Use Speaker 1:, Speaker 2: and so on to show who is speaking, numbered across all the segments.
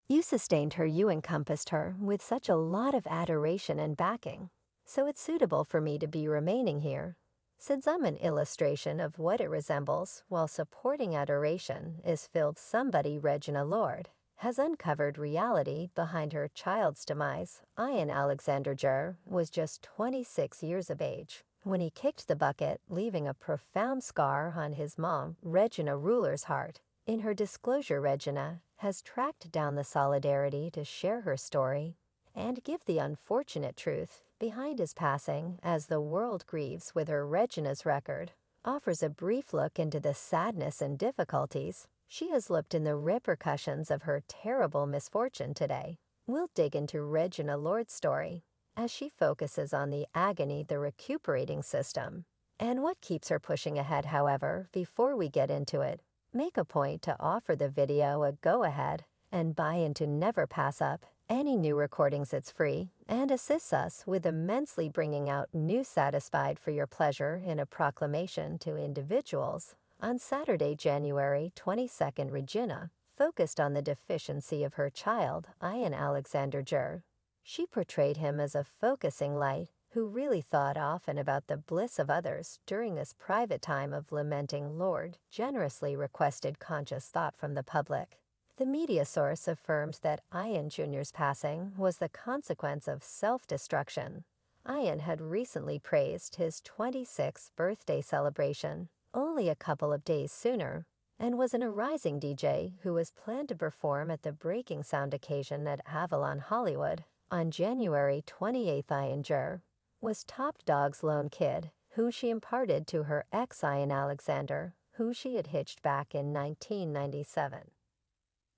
Speaker 1: You sustained her, you encompassed her with such a lot of adoration and backing. So it's suitable for me to be remaining here. Since I'm an illustration of what it resembles while supporting adoration is filled somebody Regina Lord has uncovered reality behind her child's demise. Ian Alexander Jur was just 26 years of age when he kicked the bucket, leaving a profound scar on his mom, Regina Ruler's heart. In her disclosure, Regina has tracked down the solidarity to share her story and give the unfortunate truth behind his passing as the world grieves with her. Regina's record offers a brief look into the sadness and difficulties she has lived in the repercussions of her terrible misfortune today. We'll dig into Regina Lord's story as she focuses on the agony, the recuperating system, and what keeps her pushing ahead. However, before we get into it, make a point to offer the video a go-ahead and buy into never pass up any new recordings. It's free and assists us with immensely bringing out new satisfied for your pleasure in a proclamation to individuals. On Saturday, January 22nd, Regina focused on the deficiency of her child, Ian Alexander Jur. She portrayed him as a focusing light who really thought often about the bliss of others during this private time of lamenting. Lord generously requested conscious thought from the public. The media source affirmed that Ian Jr.'s passing was the consequence of self-destruction. Ian had recently praised his 26th birthday celebration only a couple of days sooner, and was an arising DJ who was planned to perform at the Breaking Sound occasion at Avalon Hollywood. On January 28th, Ian Jur was Top Dog's lone kid, who she imparted to her ex Ian Alexander, who she had hitched back in 1997.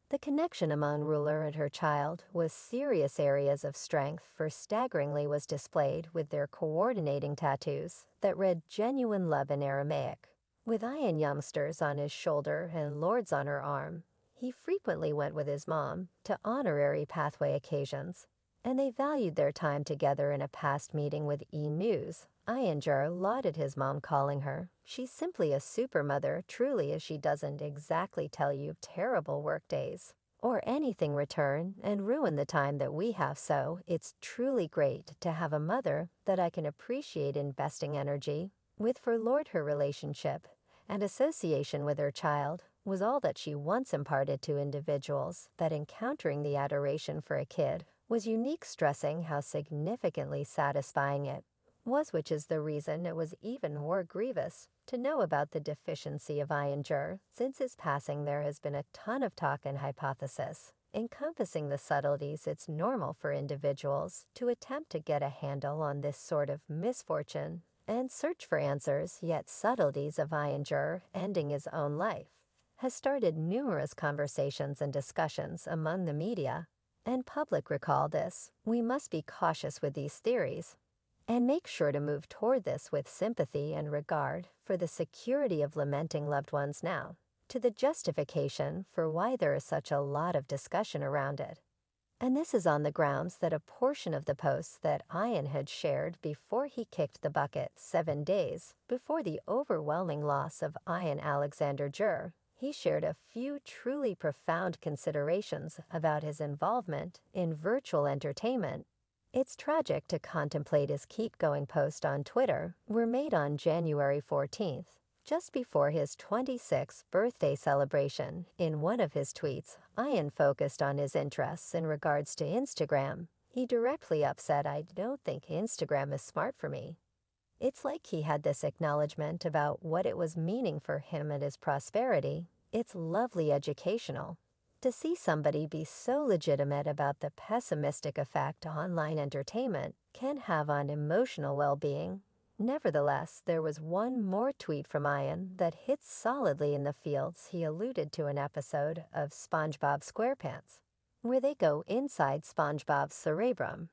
Speaker 1: The connection among Ruler and her child was serious areas of strength for staggeringly was displayed with their coordinating tattoos that read genuine love in Aramaic. With Ian youngsters on his shoulder and Lord's on her arm, he frequently went with his mom to honorary pathway occasions, and they valued their time together. In a past meeting with E! News, Ian Jur lauded his mom, calling her, "She's simply a super mother, truly, as she doesn't exactly tell you terrible work days or anything return and ruin the time that we have, so it's truly great to have a mother that I can appreciate investing energy with." For Lord, her relationship and association with her child was all that she once imparted to individuals, that encountering the adoration for a kid was unique, stressing how significantly satisfying it was, which is the reason it was even more grievous to know about the deficiency of Ian Jur. Since his passing, there has been a ton of talk and hypothesis encompassing the subtleties. It's normal for individuals to attempt to get a handle on this sort of misfortune and search for answers, yet subtleties of Ian Jur ending his own life has started numerous conversations and discussions among the media and public. Recall this: we must be cautious with these theories and make sure to move toward this with sympathy and regard for the security of lamenting loved ones. Now, to the justification for why there is such a lot of discussion around it. And this is on the grounds that a portion of the posts that Ian had shared before he kicked the bucket 7 days before the overwhelming loss of Ian Alexander Jur, he shared a few truly profound considerations about his involvement in virtual entertainment. It's tragic to contemplate. His keep going post on Twitter were made on January 14th, just before his 26th birthday celebration. In one of his tweets, Ian focused on his interests in regards to Instagram. He directly upset, "I don't think Instagram is smart for me." It's like he had this acknowledgement about what it was meaning for him and his prosperity. It's lovely educational to see somebody be so legitimate about the pessimistic effect online entertainment can have on emotional well-being. Nevertheless, there was one more tweet from Ian that hits solidly in the fields. He alluded to an episode of SpongeBob SquarePants where they go inside SpongeBob's cerebrum.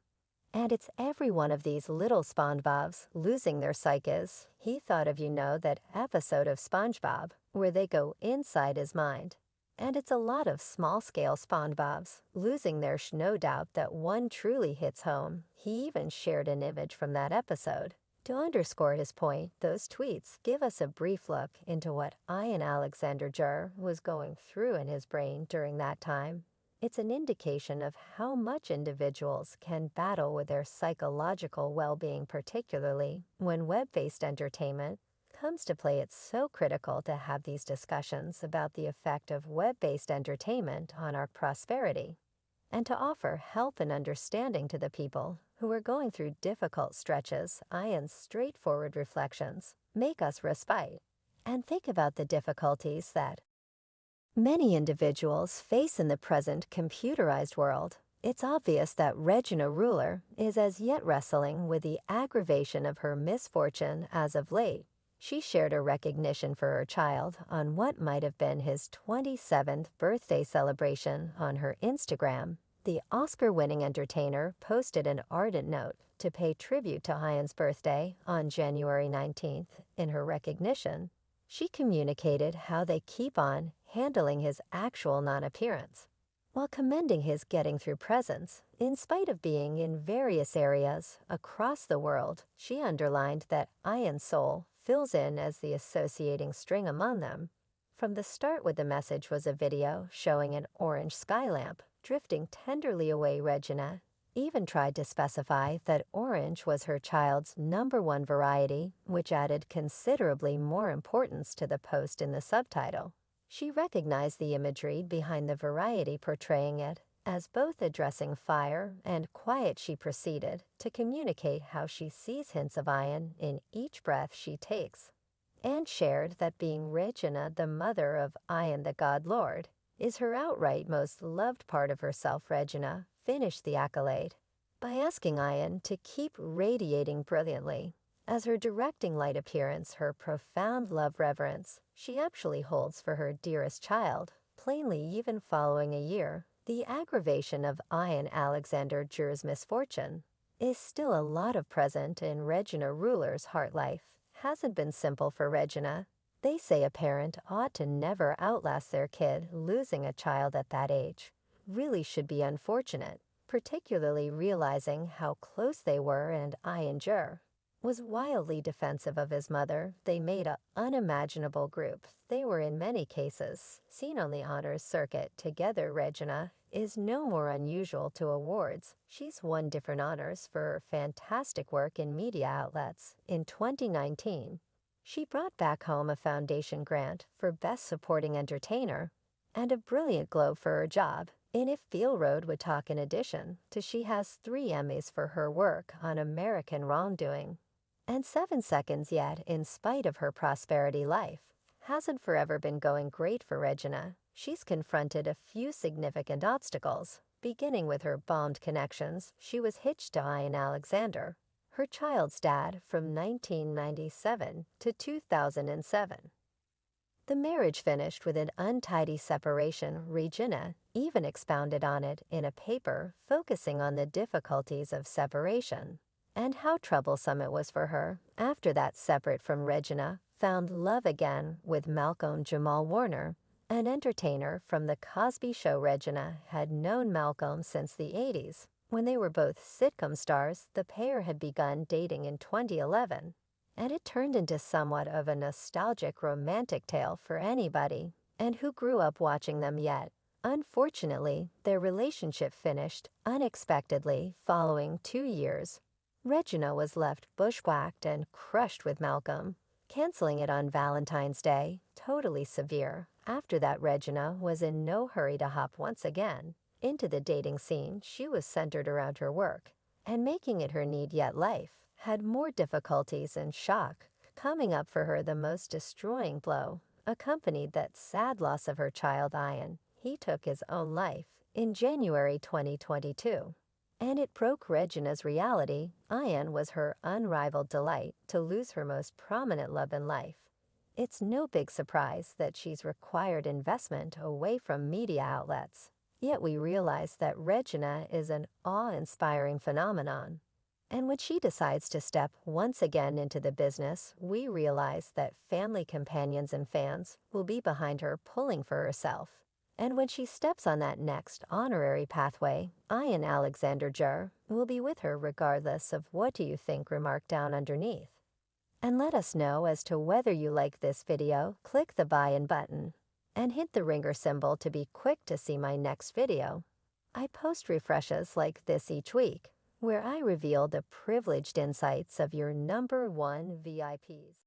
Speaker 1: And it's every one of these little SpongeBobs losing their psyches. He thought of, that episode of SpongeBob where they go inside his mind. And it's a lot of small-scale SpongeBobs losing their no doubt that one truly hits home. He even shared an image from that episode. To underscore his point, those tweets give us a brief look into what Ian Alexander Jur was going through in his brain during that time. It's an indication of how much individuals can battle with their psychological well-being, particularly when web-based entertainment comes to play. It's so critical to have these discussions about the effect of web-based entertainment on our prosperity, and to offer help and understanding to the people who are going through difficult stretches. Ian's straightforward reflections make us respite and think about the difficulties that many individuals face in the present computerized world. It's obvious that Regina Ruler is as yet wrestling with the aggravation of her misfortune as of late. She shared a recognition for her child on what might have been his 27th birthday celebration on her Instagram. The Oscar-winning entertainer posted an ardent note to pay tribute to Ian's birthday on January 19th. In her recognition, she communicated how they keep on handling his actual non-appearance, while commending his getting through presence. In spite of being in various areas across the world, she underlined that Ian's soul fills in as the associating string among them. From the start with the message was a video showing an orange sky lamp drifting tenderly away. Regina even tried to specify that orange was her child's #1 variety, which added considerably more importance to the post in the subtitle. She recognized the imagery behind the variety, portraying it as both addressing fire and quiet. She proceeded to communicate how she sees hints of Ian in each breath she takes, and shared that being Regina, the mother of Ian the God Lord, is her outright most loved part of herself. Regina finished the accolade by asking Ian to keep radiating brilliantly as her directing light appearance, her profound love reverence she actually holds for her dearest child. Plainly, even following a year, the aggravation of Ian Alexander Jur's misfortune is still a lot of present in Regina Ruler's heart. Life hasn't been simple for Regina. They say a parent ought to never outlast their kid. Losing a child at that age really should be unfortunate, particularly realizing how close they were, and Ian Jur was wildly defensive of his mother. They made an unimaginable group. They were in many cases seen on the honors circuit together. Regina is no more unusual to awards. She's won different honors for her fantastic work in media outlets. In 2019, she brought back home a foundation grant for Best Supporting Entertainer and a brilliant Globe for her job in If Beale Road Would Talk. In addition to, she has 3 Emmys for her work on American Wrongdoing. And 7 Seconds. Yet, in spite of her prosperity, life hasn't forever been going great for Regina. She's confronted a few significant obstacles, beginning with her bombed connections. She was hitched to Ian Alexander, her child's dad, from 1997 to 2007. The marriage finished with an untidy separation. Regina even expounded on it in a paper focusing on the difficulties of separation and how troublesome it was for her. After that, separate from Regina, found love again with Malcolm Jamal Warner, an entertainer from The Cosby Show. Regina had known Malcolm since the 80s. When they were both sitcom stars, the pair had begun dating in 2011, and it turned into somewhat of a nostalgic romantic tale for anybody and who grew up watching them. Yet, unfortunately, their relationship finished unexpectedly. Following 2 years, Regina was left bushwhacked and crushed with Malcolm, canceling it on Valentine's Day. Totally severe. After that, Regina was in no hurry to hop once again into the dating scene. She was centered around her work and making it her need. Yet life had more difficulties and shock coming up for her. The most destroying blow accompanied that sad loss of her child, Ian. He took his own life in January 2022. And it broke Regina's reality. Ian was her unrivaled delight. To lose her most prominent love in life, it's no big surprise that she's required investment away from media outlets. Yet we realize that Regina is an awe-inspiring phenomenon. And when she decides to step once again into the business, we realize that family, companions, and fans will be behind her, pulling for herself. And when she steps on that next honorary pathway, Ian Alexander Jur will be with her regardless of what do you think. Remark down underneath and let us know as to whether you like this video. Click the buy-in button and hit the ringer symbol to be quick to see my next video. I post refreshes like this each week, where I reveal the privileged insights of your #1 VIPs.